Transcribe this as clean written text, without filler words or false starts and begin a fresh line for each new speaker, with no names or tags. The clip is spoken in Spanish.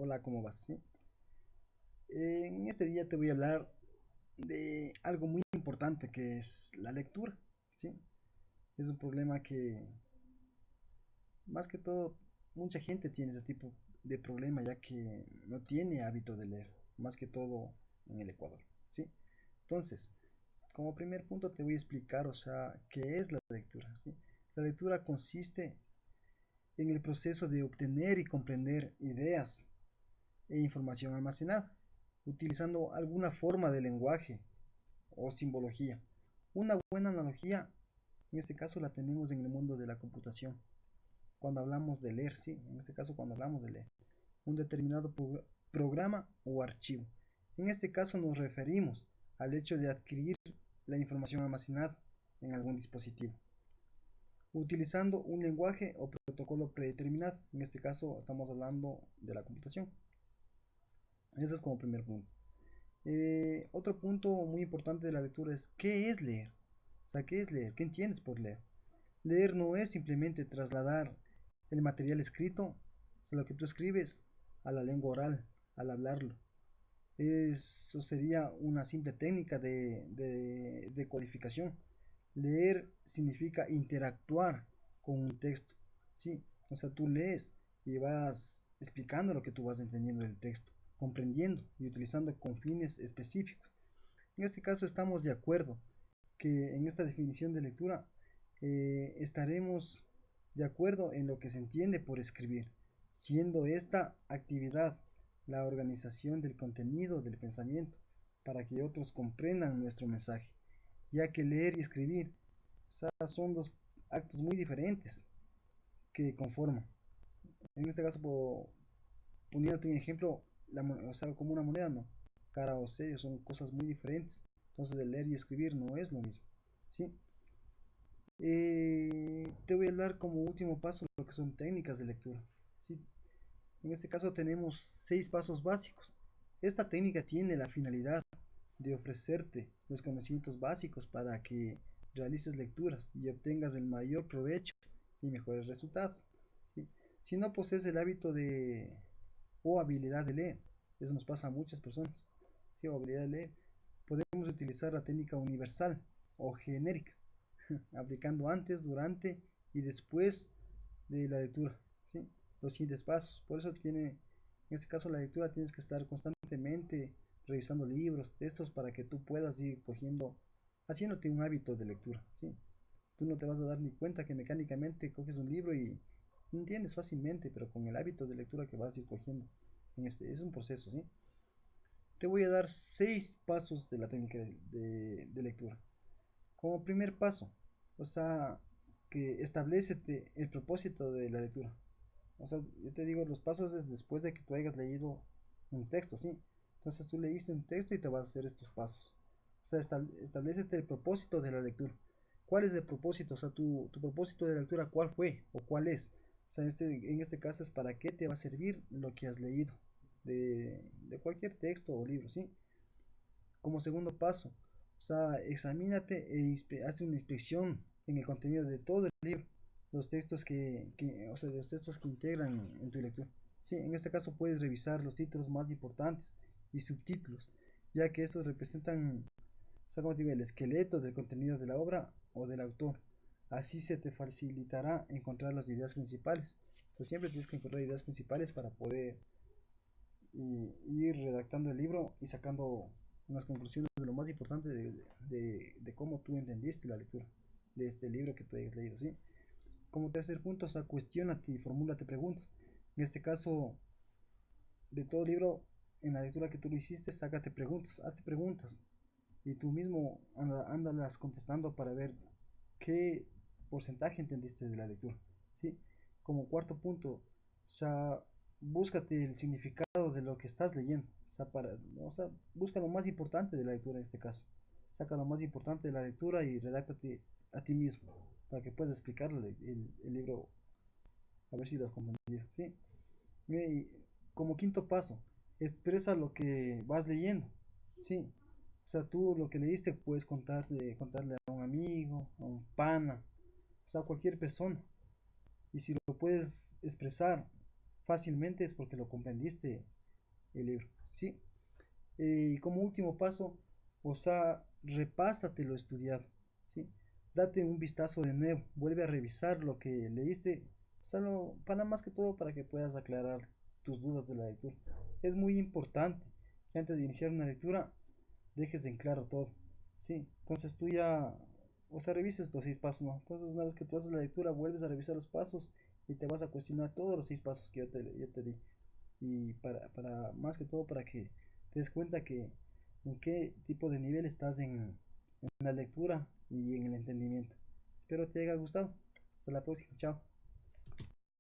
Hola, ¿cómo vas? ¿Sí? En este día te voy a hablar de algo muy importante que es la lectura, ¿sí? Es un problema que, más que todo, mucha gente tiene ese tipo de problema ya que no tiene hábito de leer, más que todo en el Ecuador, ¿sí? Entonces, como primer punto te voy a explicar, o sea, qué es la lectura, ¿sí? La lectura consiste en el proceso de obtener y comprender ideas e información almacenada, utilizando alguna forma de lenguaje o simbología. Una buena analogía, en este caso la tenemos en el mundo de la computación, cuando hablamos de leer, sí, en este caso cuando hablamos de leer, un determinado programa o archivo. En este caso nos referimos al hecho de adquirir la información almacenada en algún dispositivo, utilizando un lenguaje o protocolo predeterminado. En este caso estamos hablando de la computación. Eso es como primer punto. Otro punto muy importante de la lectura es ¿qué es leer? O sea, ¿qué es leer? ¿Qué entiendes por leer? Leer no es simplemente trasladar el material escrito, o sea, lo que tú escribes, a la lengua oral, al hablarlo. Eso sería una simple técnica de codificación. Leer significa interactuar con un texto, ¿sí? O sea, tú lees y vas explicando lo que tú vas entendiendo del texto, comprendiendo y utilizando con fines específicos. En este caso estamos de acuerdo que en esta definición de lectura estaremos de acuerdo en lo que se entiende por escribir, siendo esta actividad la organización del contenido del pensamiento para que otros comprendan nuestro mensaje, ya que leer y escribir, o sea, son dos actos muy diferentes que conforman. En este caso, poniéndote un ejemplo, o sea, como una moneda, ¿no? Cara o sello son cosas muy diferentes. Entonces, el leer y escribir no es lo mismo, ¿sí? Te voy a hablar como último paso lo que son técnicas de lectura, ¿sí? En este caso tenemos 6 pasos básicos. Esta técnica tiene la finalidad de ofrecerte los conocimientos básicos para que realices lecturas y obtengas el mayor provecho y mejores resultados, ¿sí? Si no posees el hábito de o habilidad de leer, eso nos pasa a muchas personas, ¿sí? O habilidad de leer, podemos utilizar la técnica universal o genérica, aplicando antes, durante y después de la lectura, ¿sí? Los siguientes pasos. Por eso en este caso la lectura tienes que estar constantemente revisando libros, textos para que tú puedas ir cogiendo, haciéndote un hábito de lectura, ¿sí? Tú no te vas a dar ni cuenta que mecánicamente coges un libro y entiendes fácilmente, pero con el hábito de lectura que vas a ir cogiendo. Es un proceso, ¿sí? Te voy a dar 6 pasos de la técnica de lectura. Como primer paso, o sea, que establecete el propósito de la lectura. O sea, yo te digo, los pasos es después de que tú hayas leído un texto, ¿sí? Entonces tú leíste un texto y te vas a hacer estos pasos. O sea, establecete el propósito de la lectura. ¿Cuál es el propósito? O sea, tu propósito de la lectura, ¿cuál fue o cuál es? O sea, en este caso es para qué te va a servir lo que has leído de cualquier texto o libro, ¿sí? Como segundo paso, o sea, examínate hazte una inspección en el contenido de todo el libro, los textos o sea, los textos que integran en tu lectura. Sí, en este caso puedes revisar los títulos más importantes y subtítulos, ya que estos representan, o sea, como te digo, el esqueleto del contenido de la obra o del autor. Así se te facilitará encontrar las ideas principales. O sea, siempre tienes que encontrar ideas principales para poder ir redactando el libro y sacando unas conclusiones de lo más importante de cómo tú entendiste la lectura de este libro que tú hayas leído, ¿sí? Como tercer punto, o sea, cuestionate y formúlate preguntas. En este caso, de todo libro, en la lectura que tú lo hiciste, sácate preguntas, hazte preguntas y tú mismo ándalas contestando para ver qué porcentaje entendiste de la lectura, ¿sí? Como cuarto punto, o sea, búscate el significado de lo que estás leyendo, o sea, busca lo más importante de la lectura en este caso, saca lo más importante de la lectura y redáctate a ti mismo para que puedas explicarle el libro a ver si lo has comprendido, ¿sí? Y como quinto paso, expresa lo que vas leyendo, ¿sí? O sea, tú lo que leíste puedes contarle a un amigo, a un pana, o sea, a cualquier persona. Y si lo puedes expresar, fácilmente es porque lo comprendiste el libro, ¿sí? Y como último paso, o sea, repásate lo estudiado, ¿sí? Date un vistazo de nuevo, vuelve a revisar lo que leíste, solo para más que todo para que puedas aclarar tus dudas de la lectura. Es muy importante que antes de iniciar una lectura dejes en claro todo, ¿sí? Entonces tú ya, o sea, revises los 6 pasos, ¿no? Entonces una vez que tú haces la lectura, vuelves a revisar los pasos y te vas a cuestionar todos los 6 pasos que yo te di. Y para más que todo para que te des cuenta que en qué tipo de nivel estás en la lectura y en el entendimiento. Espero te haya gustado. Hasta la próxima. Chao.